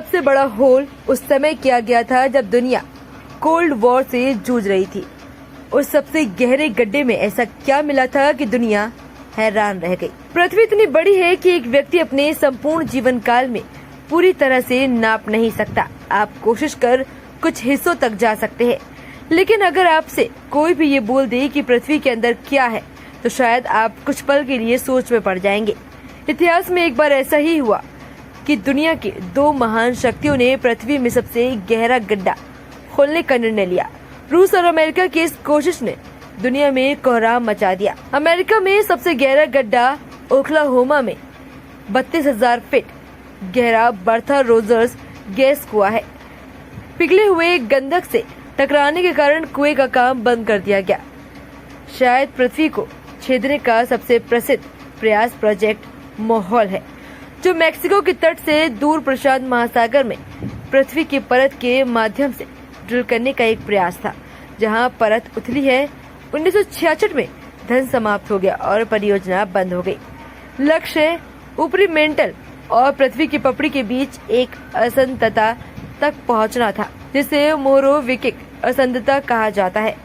सबसे बड़ा होल उस समय किया गया था जब दुनिया कोल्ड वॉर से जूझ रही थी। उस सबसे गहरे गड्ढे में ऐसा क्या मिला था कि दुनिया हैरान रह गई। पृथ्वी इतनी बड़ी है कि एक व्यक्ति अपने संपूर्ण जीवन काल में पूरी तरह से नाप नहीं सकता। आप कोशिश कर कुछ हिस्सों तक जा सकते हैं, लेकिन अगर आपसे कोई भी ये बोल दे कि पृथ्वी के अंदर क्या है, तो शायद आप कुछ पल के लिए सोच में पड़ जाएंगे। इतिहास में एक बार ऐसा ही हुआ कि दुनिया की दो महान शक्तियों ने पृथ्वी में सबसे गहरा गड्ढा खोलने का निर्णय लिया। रूस और अमेरिका की इस कोशिश ने दुनिया में कोहराम मचा दिया। अमेरिका में सबसे गहरा गड्ढा ओक्लाहोमा में 32,000 फीट गहरा बर्था रोजर्स गैस कुआं है। पिघले हुए गंधक से टकराने के कारण कुएं का काम बंद कर दिया गया। शायद पृथ्वी को छेदने का सबसे प्रसिद्ध प्रयास प्रोजेक्ट मोहॉल है, जो मेक्सिको के तट से दूर प्रशांत महासागर में पृथ्वी की परत के माध्यम से ड्रिल करने का एक प्रयास था। जहां परत उथली है, 1966 में धन समाप्त हो गया और परियोजना बंद हो गई। लक्ष्य ऊपरी मेंटल और पृथ्वी की पपड़ी के बीच एक असंतता तक पहुंचना था, जिसे मोरोविकिक असंतता कहा जाता है,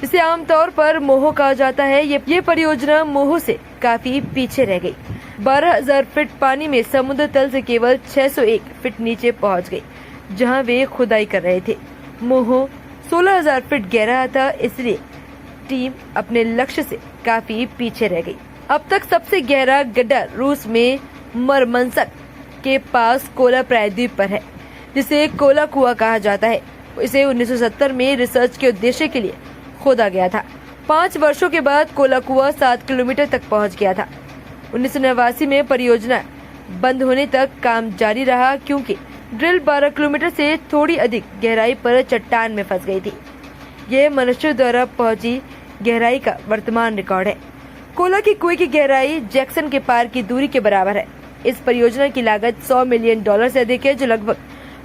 जिसे आमतौर पर मोहो कहा जाता है। ये परियोजना मोहो से काफी पीछे रह गई। 12,000 फीट पानी में समुद्र तल से केवल 601 फीट नीचे पहुंच गई, जहां वे खुदाई कर रहे थे। मोहो 16,000 फीट गहरा था, इसलिए टीम अपने लक्ष्य से काफी पीछे रह गई। अब तक सबसे गहरा गड्ढा रूस में मरमंस्क के पास कोला प्रायद्वीप पर है, जिसे कोला कुआं कहा जाता है। इसे 1970 में रिसर्च के उद्देश्य के लिए खोदा गया था। 5 वर्षों के बाद कोला कुआं 7 किलोमीटर तक पहुंच गया था। 1989 में परियोजना बंद होने तक काम जारी रहा, क्योंकि ड्रिल 12 किलोमीटर से थोड़ी अधिक गहराई पर चट्टान में फंस गई थी। यह मनुष्यों द्वारा पहुंची गहराई का वर्तमान रिकॉर्ड है। कोला की कुएं की गहराई जैक्सन के पार की दूरी के बराबर है। इस परियोजना की लागत $100 मिलियन से अधिक है, जो लगभग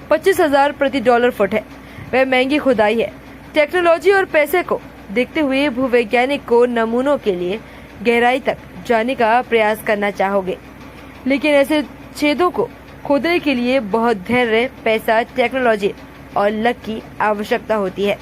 25,000 प्रति डॉलर फुट है। वह महंगी खुदाई है। टेक्नोलॉजी और पैसे को देखते हुए भूवैज्ञानिक को नमूनों के लिए गहराई तक जाने का प्रयास करना चाहोगे, लेकिन ऐसे छेदों को खोदने के लिए बहुत धैर्य, पैसा, टेक्नोलॉजी और लक की आवश्यकता होती है।